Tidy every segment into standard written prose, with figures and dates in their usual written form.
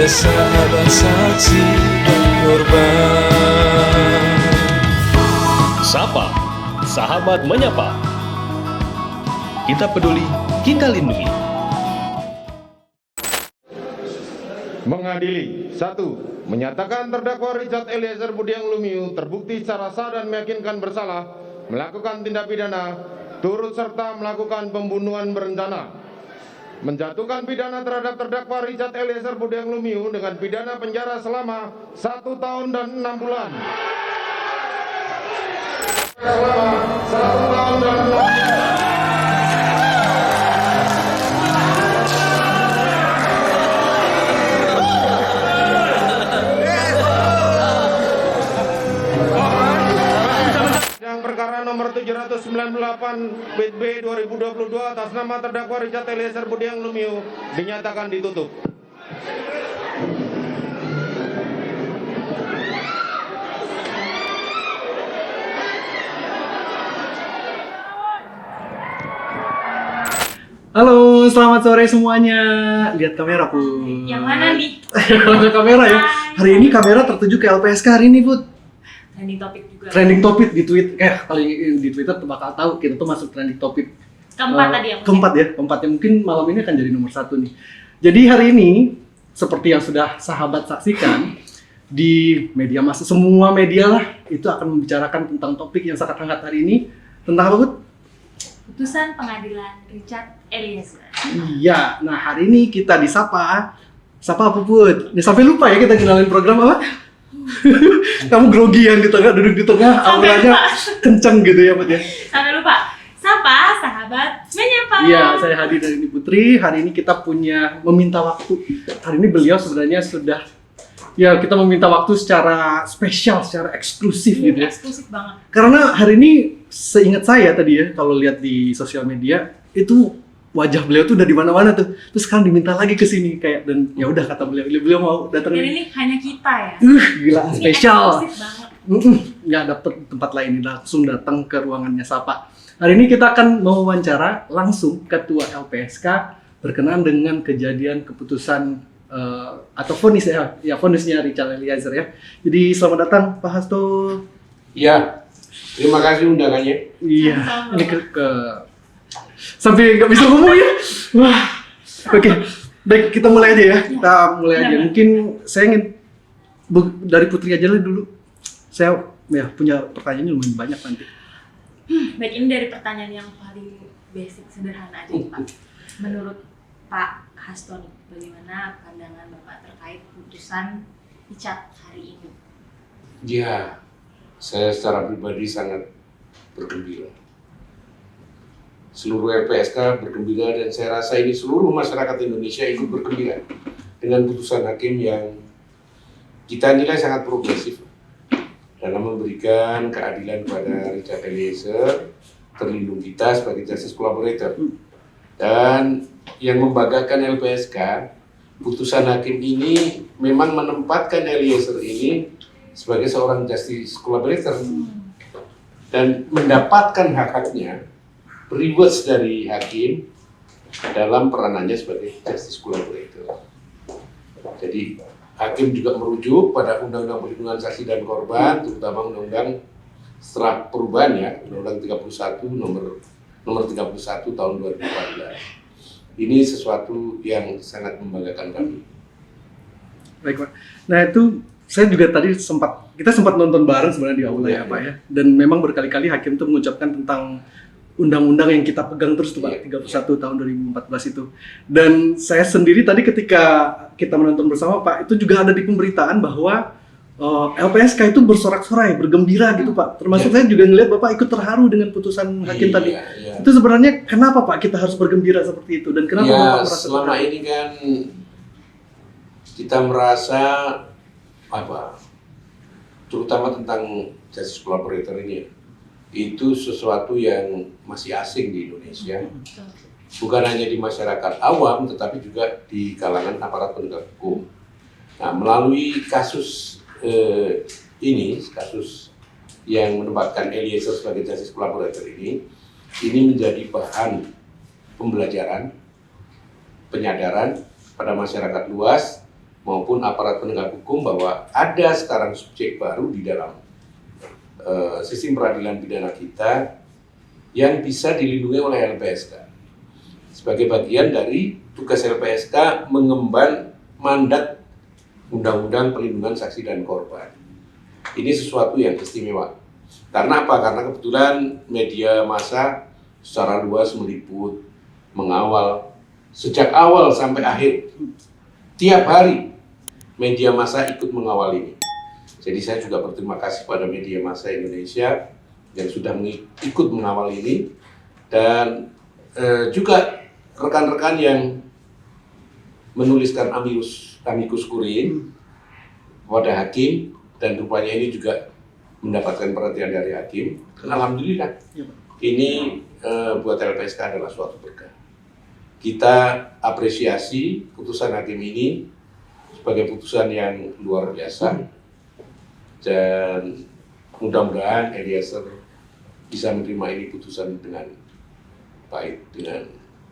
sahabat saksi dan korban. Sapa, sahabat menyapa. Kita peduli, kita lindungi. Mengadili. 1. Menyatakan terdakwa Richard Eliezer Budiang Lumiu terbukti secara sah dan meyakinkan bersalah melakukan tindak pidana turut serta melakukan pembunuhan berencana, menjatuhkan pidana terhadap terdakwa Richard Eliezer Budiang Lumiu dengan pidana penjara selama 1 tahun dan 6 bulan. Selama 1 tahun dan 6 bulan. Perkara nomor 798 B 2022 atas nama terdakwa Richard Eliezer Budiang Lumiu dinyatakan ditutup. Halo, selamat sore semuanya. Lihat kamera, Put. Yang mana nih? Kamera ya. Hari ini kamera tertuju ke LPSK hari ini, Put. Trending topik juga. Trending topik di Twitter. Kali di Twitter tuh bakal tahu kita tuh masuk trending topik. Keempat tadi yang keempat ya. Keempatnya mungkin malam ini akan jadi nomor 1 nih. Jadi hari ini seperti yang sudah sahabat saksikan di media massa, semua media lah itu akan membicarakan tentang topik yang sangat hangat hari ini. Tentang apa, Put? putusan pengadilan Richard Eliezer. Iya. Nah, hari ini kita disapa. Sapa apa, Put? Nih sampai lupa ya kita kenalin program apa? Kamu grogi yang di tengah, duduk di tengah, auranya kenceng gitu ya, Put ya. Sampai lupa. Sapa sahabat menyapa. Iya, saya Hadi dari Ini Putri. Hari ini kita punya meminta waktu. Hari ini beliau sebenarnya sudah kita meminta waktu secara spesial, secara eksklusif gitu ya. Eksklusif banget. Karena hari ini seingat saya tadi ya, kalau lihat di sosial media itu wajah beliau tuh udah di mana-mana tuh. Terus sekarang diminta lagi ke sini kayak, dan ya udah kata beliau mau datang. Dan ini hanya kita ya. Gila, Ini spesial. eksklusif banget. Nggak dapet tempat lain, langsung datang ke ruangannya Sapa. Hari ini kita akan mewawancara langsung Ketua LPSK berkenaan dengan kejadian keputusan atau vonis vonisnya Richard Eliezer ya. Jadi selamat datang Pak Hasto. Iya. Terima kasih undangannya. Iya. Sama-sama. Ini ke sampai nggak bisa ngomong ya. Wah. Oke. Baik, kita mulai aja ya. Kita mulai aja. Mungkin saya ingin dari Putri aja lah dulu. Saya punya pertanyaan lumayan banyak nanti. Baik, ini dari pertanyaan yang paling basic, sederhana aja nih, Pak. Menurut Pak Hasto nih, bagaimana pandangan Bapak terkait putusan Richard hari ini? Ya, saya secara pribadi sangat bergembira. Seluruh LPSK bergembira dan saya rasa ini seluruh masyarakat Indonesia ikut bergembira dengan putusan hakim yang kita nilai sangat progresif dalam memberikan keadilan kepada Richard Eliezer, terlindung kita sebagai justice collaborator. Dan yang membanggakan LPSK, putusan hakim ini memang menempatkan Eliezer ini sebagai seorang justice collaborator dan mendapatkan hak-haknya, rewards dari hakim dalam peranannya sebagai justice collaborator. Jadi hakim juga merujuk pada Undang-Undang Perlindungan Saksi dan Korban, terutama Undang-Undang setelah perubahan ya, Undang-Undang 31 nomor 31 tahun 2014. Ini sesuatu yang sangat membanggakan kami. Baik, Pak. Nah, itu saya juga tadi kita sempat nonton bareng sebenarnya di aula ya, Pak ya. Dan memang berkali-kali hakim tuh mengucapkan tentang undang-undang yang kita pegang terus tuh, Pak, 31 tahun 2014 itu. Dan saya sendiri tadi ketika kita menonton bersama, Pak, itu juga ada di pemberitaan bahwa LPSK itu bersorak-sorai, bergembira gitu, Pak. Termasuk saya juga ngelihat Bapak ikut terharu dengan putusan hakim tadi. Itu sebenarnya kenapa, Pak, kita harus bergembira seperti itu? Dan kenapa Bapak merasa selama ini kan kita merasa terutama tentang justice collaborator ini itu sesuatu yang masih asing di Indonesia. Bukan hanya di masyarakat awam, tetapi juga di kalangan aparat penegak hukum. Nah, melalui kasus kasus yang menempatkan Eliezer sebagai justice collaborator ini menjadi bahan pembelajaran, penyadaran pada masyarakat luas maupun aparat penegak hukum bahwa ada sekarang subjek baru di dalam sistem peradilan pidana kita yang bisa dilindungi oleh LPSK. Sebagai bagian dari tugas LPSK mengemban mandat Undang-Undang Perlindungan Saksi dan Korban. Ini sesuatu yang istimewa. Karena apa? Karena kebetulan media massa secara luas meliput, mengawal sejak awal sampai akhir. Tiap hari media massa ikut mengawal ini. Jadi saya juga berterima kasih pada media massa Indonesia yang sudah ikut mengawal ini, dan juga rekan-rekan yang menuliskan amicus curiae kepada hakim, dan rupanya ini juga mendapatkan perhatian dari hakim. Dan alhamdulillah ini buat LPSK adalah suatu berkah. Kita apresiasi putusan hakim ini sebagai putusan yang luar biasa, dan mudah-mudahan Eliezer bisa menerima ini putusan dengan baik, dengan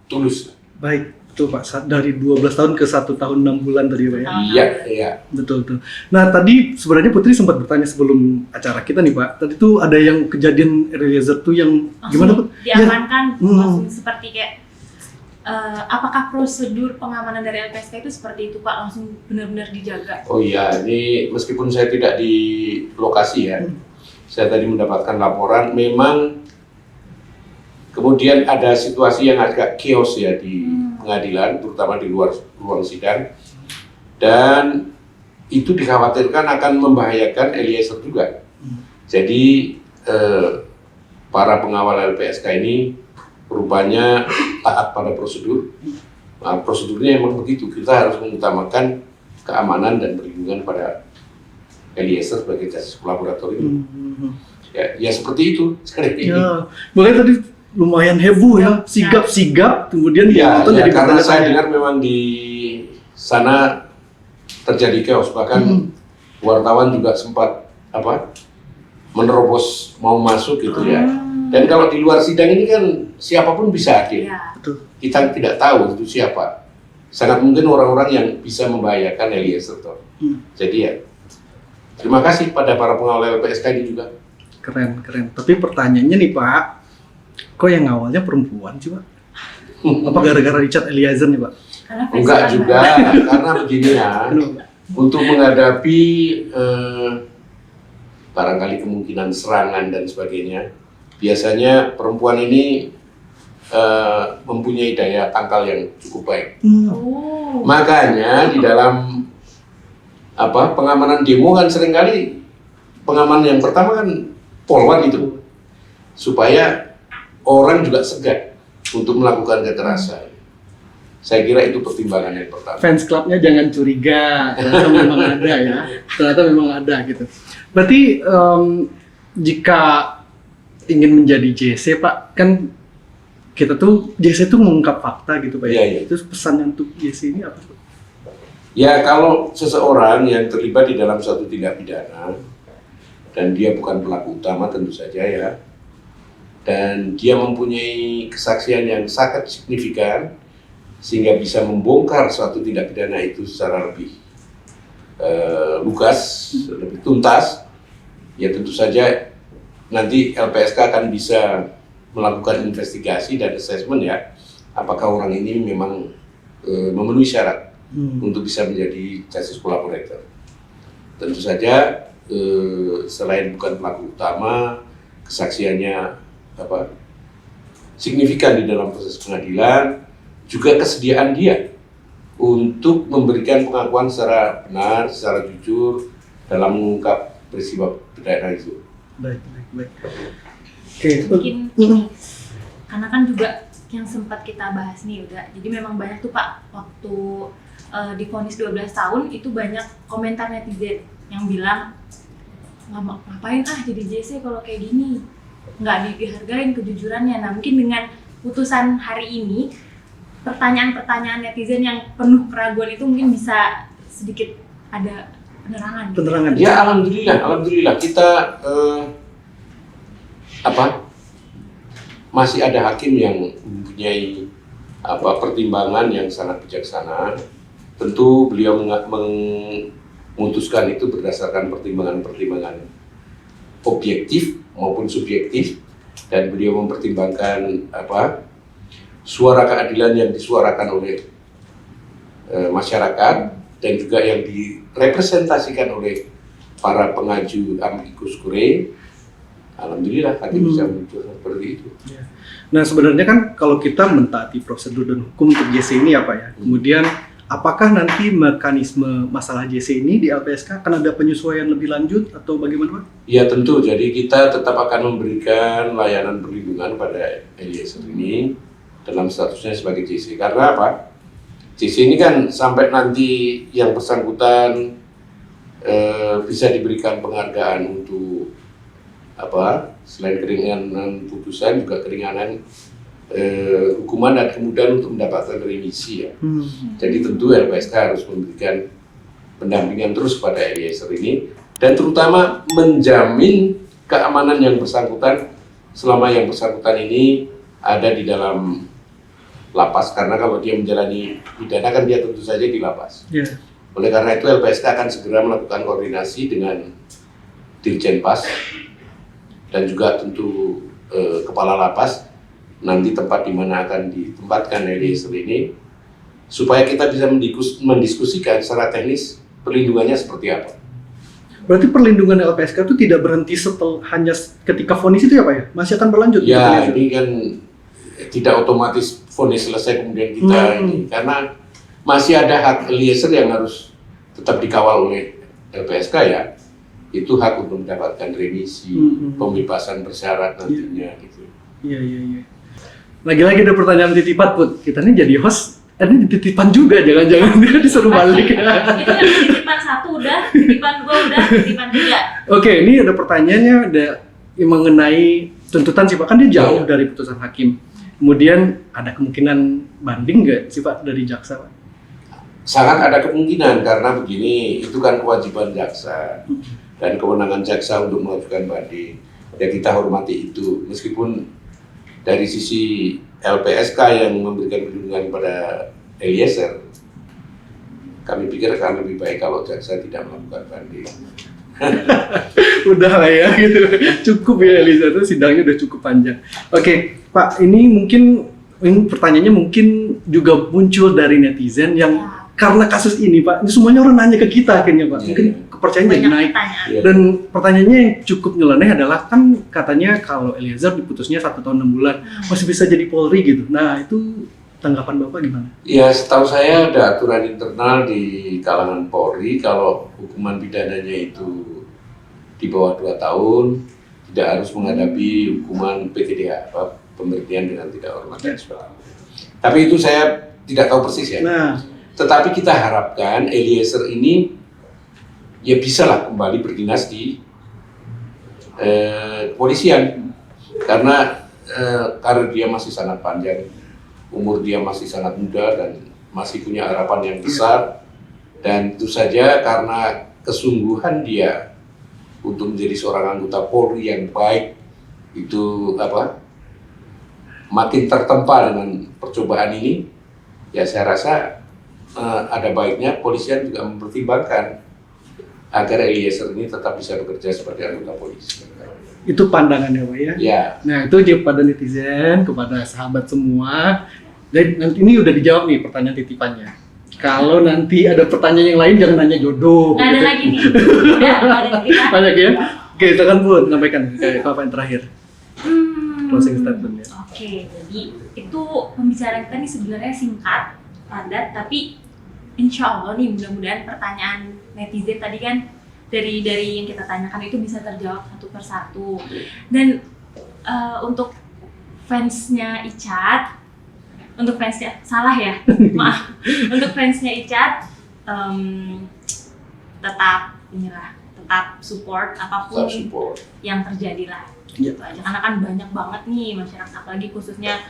tulus. Baik, betul Pak. Dari 12 tahun ke 1 tahun 6 bulan tadi Pak ya? Iya. Betul. Nah tadi sebenarnya Putri sempat bertanya sebelum acara kita nih Pak. Tadi tuh ada yang kejadian Eliezer tuh yang gimana Pak? Diamankan, langsung seperti kayak apakah prosedur pengamanan dari LPSK itu seperti itu Pak? Langsung benar-benar dijaga? Oh iya, ini meskipun saya tidak di lokasi ya, saya tadi mendapatkan laporan, memang kemudian ada situasi yang agak chaos ya di pengadilan, terutama di luar ruang sidang, dan itu dikhawatirkan akan membahayakan Eliezer juga. Jadi para pengawal LPSK ini rupanya taat pada prosedur. Nah, prosedurnya memang begitu, kita harus mengutamakan keamanan dan perlindungan pada Eliezer sebagai justice kolaborator ini. Ya seperti itu. Ya, makanya tadi lumayan heboh ya, sigap-sigap, kemudian ya, jadi karena saya pertanyaan. dengar memang di sana terjadi chaos, bahkan wartawan juga sempat menerobos mau masuk gitu ya. Dan kalau di luar sidang ini kan siapapun bisa hadir. Ya. Betul. Kita tidak tahu itu siapa. Sangat mungkin orang-orang yang bisa membahayakan Eliezer. Jadi ya, terima kasih pada para pengawal LPSK ini juga. Keren. Tapi pertanyaannya nih Pak, kok yang awalnya perempuan sih Pak? Apa gara-gara Richard Eliezer nih Pak? Karena Enggak festival juga, karena begini ya, untuk menghadapi barangkali kemungkinan serangan dan sebagainya, biasanya perempuan ini mempunyai daya tangkal yang cukup baik. Oh. Makanya di dalam pengamanan demo kan seringkali pengaman yang pertama kan polwan itu, supaya orang juga segan untuk melakukan kekerasan. Saya kira itu pertimbangan yang pertama. Fans clubnya jangan curiga, ternyata memang ada ya. Ternyata memang ada gitu. Berarti jika ingin menjadi JC Pak, kan kita tuh JC tuh mengungkap fakta gitu Pak ya. Iya. Terus pesannya untuk JC ini apa Pak? Ya, kalau seseorang yang terlibat di dalam suatu tindak pidana dan dia bukan pelaku utama tentu saja ya, dan dia mempunyai kesaksian yang sangat signifikan sehingga bisa membongkar suatu tindak pidana itu secara lebih lugas, lebih tuntas, ya tentu saja nanti LPSK akan bisa melakukan investigasi dan assessment ya, apakah orang ini memang memenuhi syarat untuk bisa menjadi justice collaborator. Tentu saja selain bukan pelaku utama, kesaksiannya signifikan di dalam proses pengadilan, juga kesediaan dia untuk memberikan pengakuan secara benar, secara jujur dalam mengungkap peristiwa pidana itu. Baik. Oke. Mungkin ini, karena kan juga yang sempat kita bahas nih udah, jadi memang banyak tuh Pak, waktu divonis 12 tahun itu banyak komentar netizen yang bilang ngapain jadi JC kalau kayak gini, nggak dihargain kejujurannya. Nah mungkin dengan putusan hari ini, pertanyaan-pertanyaan netizen yang penuh keraguan itu mungkin bisa sedikit ada penerangan. Ya alhamdulillah kita masih ada hakim yang mempunyai pertimbangan yang sangat bijaksana tentu beliau memutuskan itu berdasarkan pertimbangan-pertimbangan objektif maupun subjektif, dan beliau mempertimbangkan suara keadilan yang disuarakan oleh masyarakat dan juga yang direpresentasikan oleh para pengaju amicus curiae. Alhamdulillah hakim bisa muncul seperti itu. Nah sebenarnya kan kalau kita mentaati prosedur dan hukum untuk JC ini apa ya, kemudian apakah nanti mekanisme masalah JC ini di LPSK akan ada penyesuaian lebih lanjut atau bagaimana Pak? Ya tentu, jadi kita tetap akan memberikan layanan perlindungan pada Eliezer ini dalam statusnya sebagai JC. Karena apa? JC ini kan sampai nanti yang bersangkutan bisa diberikan penghargaan untuk selain keringanan putusan juga keringanan hukuman dan kemudian untuk mendapatkan remisi ya. Jadi tentu LPSK harus memberikan pendampingan terus pada Eliezer ini dan terutama menjamin keamanan yang bersangkutan selama yang bersangkutan ini ada di dalam lapas, karena kalau dia menjalani pidana kan dia tentu saja di lapas. Oleh karena itu LPSK akan segera melakukan koordinasi dengan Dirjen Pas dan juga tentu kepala lapas nanti tempat di mana akan ditempatkan Eliezer ini, supaya kita bisa mendiskusikan secara teknis perlindungannya seperti apa. Berarti perlindungan LPSK itu tidak berhenti hanya ketika vonis itu ya Pak ya? Masih akan berlanjut? Ya ini kan tidak otomatis vonis selesai kemudian kita ini, karena masih ada hak Eliezer yang harus tetap dikawal oleh LPSK ya. Itu hak untuk mendapatkan remisi, pembebasan bersyarat nantinya gitu. Iya. Lagi-lagi ada pertanyaan titipan Put. Kita ini jadi host, ini titipan juga, jangan-jangan dia disuruh balik. Itu yang titipan 1 udah, titipan 2 udah, titipan 3. Oke, ini ada pertanyaannya yang mengenai tuntutan sih Pak, kan dia jauh dari putusan hakim. Kemudian ada kemungkinan banding nggak sih Pak dari jaksa Pak? Sangat ada kemungkinan, karena begini, itu kan kewajiban jaksa dan kewenangan jaksa untuk mengajukan banding. Ya kita hormati itu, meskipun dari sisi LPSK yang memberikan perlindungan pada Eliezer, kami pikir akan lebih baik kalau jaksa tidak melakukan banding. Udah lah ya gitu, cukup ya Eliezer, itu sidangnya udah cukup panjang. Oke Pak, ini pertanyaannya mungkin juga muncul dari netizen yang karena kasus ini Pak, ini semuanya orang nanya ke kita akhirnya Pak, mungkin kepercayaan jadi naik. Dan pertanyaannya yang cukup nyeleneh adalah, kan katanya kalau Eliezer diputusnya 1 tahun 6 bulan masih bisa jadi Polri gitu. Nah itu tanggapan Bapak gimana? Ya setahu saya ada aturan internal di kalangan Polri, kalau hukuman pidananya itu di bawah 2 tahun tidak harus menghadapi hukuman PTDH, pemberhentian dengan tidak hormat dan sebagainya. Tapi itu saya tidak tahu persis ya. Tetapi kita harapkan Eliezer ini ya bisalah kembali berdinas di kepolisian, karena karir dia masih sangat panjang, umur dia masih sangat muda dan masih punya harapan yang besar, dan tentu saja karena kesungguhan dia untuk menjadi seorang anggota Polri yang baik itu makin tertempa dengan percobaan ini, ya saya rasa ada baiknya polisian juga mempertimbangkan agar Eliezer ini tetap bisa bekerja sebagai anggota polisi. Itu pandangannya Pak ya? Ya. Nah itu kepada netizen, kepada sahabat semua. Dan nanti ini udah dijawab nih pertanyaan titipannya. Kalau nanti ada pertanyaan yang lain jangan nanya jodoh. Nggak ada lagi nih. Udah, ada kita. Banyak ya? Oke, silakan Bu, sampaikan apa yang terakhir. Closing statement ya. Oke, jadi itu pembicaraan kita nih sebenarnya singkat, padat, tapi insya Allah nih mudah-mudahan pertanyaan netizen tadi kan dari yang kita tanyakan itu bisa terjawab satu persatu. Dan untuk fansnya Icat, untuk fansnya salah ya, maaf, untuk fansnya Icat tetap support apapun yang terjadi lah. Gitu aja, karena kan banyak banget nih masyarakat, apalagi khususnya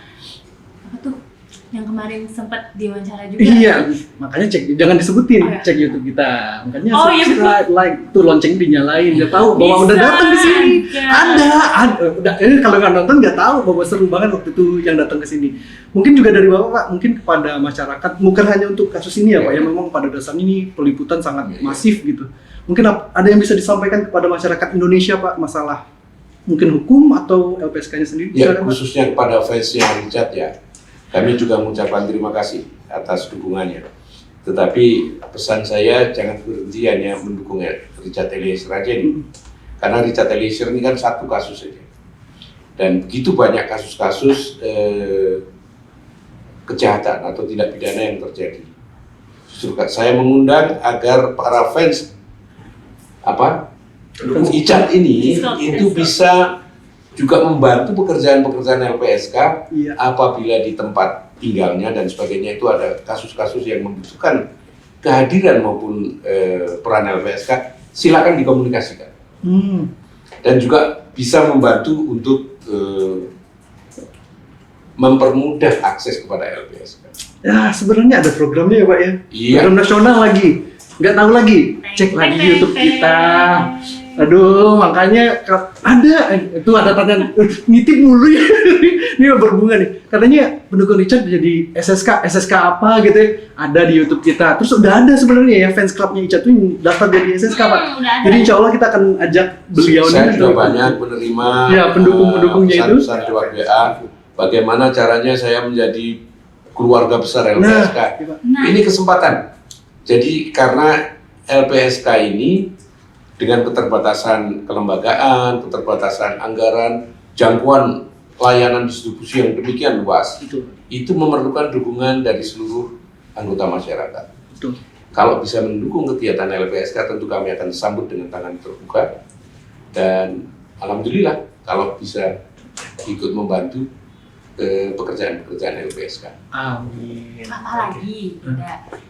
yang kemarin sempat diwawancara juga. Iya, makanya jangan disebutin, Oh, ya. cek YouTube kita. Makanya Oh, iya, subscribe, like, tuh lonceng dinyalain, udah tahu bahwa udah Bisa, datang ke sini. kan. Ada. Udah, kalau nggak nonton nggak tahu bahwa seru banget waktu itu yang datang ke sini. Mungkin juga dari Bapak, Pak, mungkin kepada masyarakat, bukan hanya untuk kasus ini ya, Pak, ya memang pada dasarnya ini peliputan sangat masif gitu. Mungkin ada yang bisa disampaikan kepada masyarakat Indonesia, Pak, masalah mungkin hukum atau LPSK-nya sendiri? Ya, Silakan, Pak. khususnya kepada fansnya Richard ya. Kami juga mengucapkan terima kasih atas dukungannya. Tetapi pesan saya jangan berhenti hanya mendukung Richard Eliezer aja nih. Karena Richard Eliezer ini kan satu kasus saja. Dan begitu banyak kasus-kasus kejahatan atau tindak pidana yang terjadi. Justru saya mengundang agar para fans Richard ini itu bisa juga membantu pekerjaan-pekerjaan LPSK Iya. apabila di tempat tinggalnya dan sebagainya itu ada kasus-kasus yang membutuhkan kehadiran maupun peran LPSK, silakan dikomunikasikan. Dan juga bisa membantu untuk mempermudah akses kepada LPSK. Ya, sebenarnya ada programnya ya, Pak ya. Iya. Program nasional lagi. Nggak tahu lagi. Cek lagi YouTube kita. Aduh, makanya ada itu ada tanya ngitip mulu ya. Ini berbunga nih. Katanya pendukung Richard jadi SSK apa gitu ya. Ada di YouTube kita. Terus udah ada sebenarnya ya fans clubnya Richard tuh daftar jadi SSK, Pak. Udah ada. Jadi insya Allah kita akan ajak beliau Saya nih. juga banyak menerima Ya, pendukung-pendukungnya itu. pesan-pesan lewat WA. Bagaimana caranya saya menjadi keluarga besar LPSK. Nah. Ini kesempatan. Jadi karena LPSK ini dengan keterbatasan kelembagaan, keterbatasan anggaran, jangkauan layanan distribusi yang demikian luas, itu memerlukan dukungan dari seluruh anggota masyarakat. Betul. Kalau bisa mendukung kegiatan LPSK, tentu kami akan sambut dengan tangan terbuka. Dan alhamdulillah kalau bisa ikut membantu pekerjaan-pekerjaan LPSK. Amin. Apalagi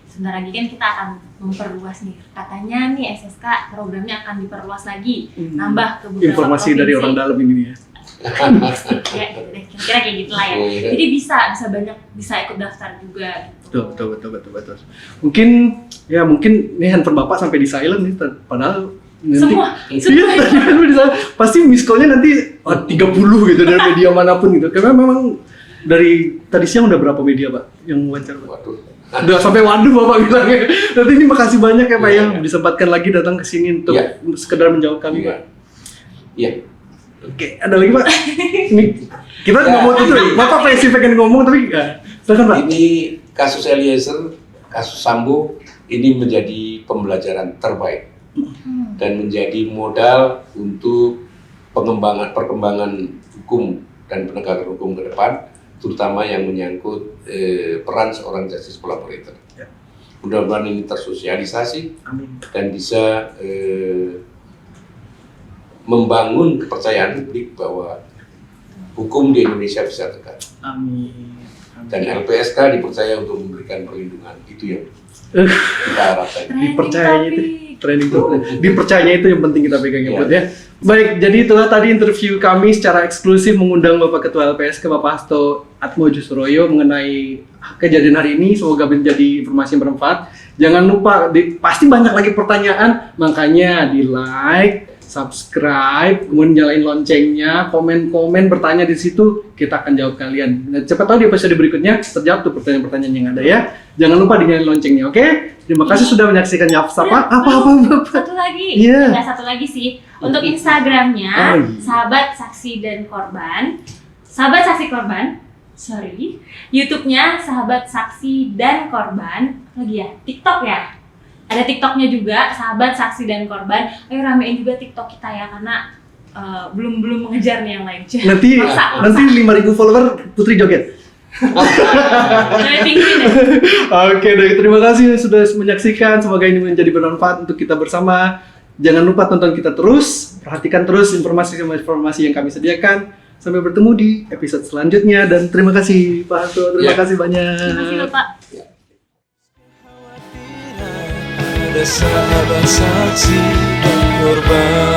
sebentar lagi kan kita akan memperluas nih. Katanya nih SSK programnya akan diperluas lagi, nambah ke beberapa Informasi dari provinsi. orang dalam ini ya. Ya, gitu deh. Kira-kira kayak gitulah ya. Iya. Jadi bisa ikut daftar juga gitu. Betul. Mungkin nih handphone Bapak sampai di silent nih, padahal nanti Semua. iya, tadi kan di silent. Pasti miss call-nya nanti 30 gitu dari media manapun gitu. Karena memang dari tadi siang udah berapa media, Pak, yang wawancara, Pak? Waduh. Udah sampai waduh Bapak bilangnya. Nanti ini makasih banyak ya, Pak, Iya, yang iya. disempatkan lagi datang ke sini untuk Iya. sekedar menjawab kami, Pak. Iya. Oke, ada lagi, Pak? Ini kita Ya, nggak mau tutup. ini- Bapak pasti pengen ngomong tapi enggak. Silakan, Pak. Ini kasus Eliezer, kasus Sambo, ini menjadi pembelajaran terbaik dan menjadi modal untuk perkembangan hukum dan penegakan hukum ke depan, terutama yang menyangkut peran seorang justice collaborator. Ya. Mudah-mudahan ini tersosialisasi Amin. dan bisa membangun kepercayaan publik bahwa hukum di Indonesia bisa tegak. Amin. Dan LPSK dipercaya untuk memberikan perlindungan. Itu yang kita harapkan. Dipercayanya itu training topik. Dipercayanya itu yang penting kita pegang ya, Iya. Bud, ya. Baik, jadi itulah tadi interview kami secara eksklusif mengundang Bapak Ketua LPSK Bapak Hasto Atmojusroyo mengenai kejadian hari ini. Semoga menjadi informasi yang bermanfaat. Jangan lupa pasti banyak lagi pertanyaan, makanya di like, subscribe, kemudian nyalain loncengnya, komen-komen, bertanya di situ, kita akan jawab kalian. Nah, cepat tahu di episode berikutnya terjawab tuh pertanyaan-pertanyaan yang ada ya. Jangan lupa dinyalain loncengnya, oke? Terima kasih sudah menyaksikan Sapa. Apa Bapak? Satu lagi, Iya. nggak satu lagi sih. Untuk Instagramnya, Oh, iya. Sahabat Saksi dan Korban, Sahabat Saksi Korban, YouTube-nya Sahabat Saksi dan Korban, lagi ya, TikTok ya. Ada TikToknya juga, Sahabat Saksi dan Korban. Ayo ramein juga TikTok kita ya, karena belum mengejar nih yang lain. Nanti Maksa. 5.000 follower Putri joget. Jangan tinggiin ya. Oke, baik. Terima kasih sudah menyaksikan. Semoga ini menjadi bermanfaat untuk kita bersama. Jangan lupa tonton kita terus, perhatikan terus informasi yang kami sediakan. Sampai bertemu di episode selanjutnya dan terima kasih Pak Hasto. Terima Ya. kasih banyak. Terima kasih Bapak. Ada sahabat saksi dan korban.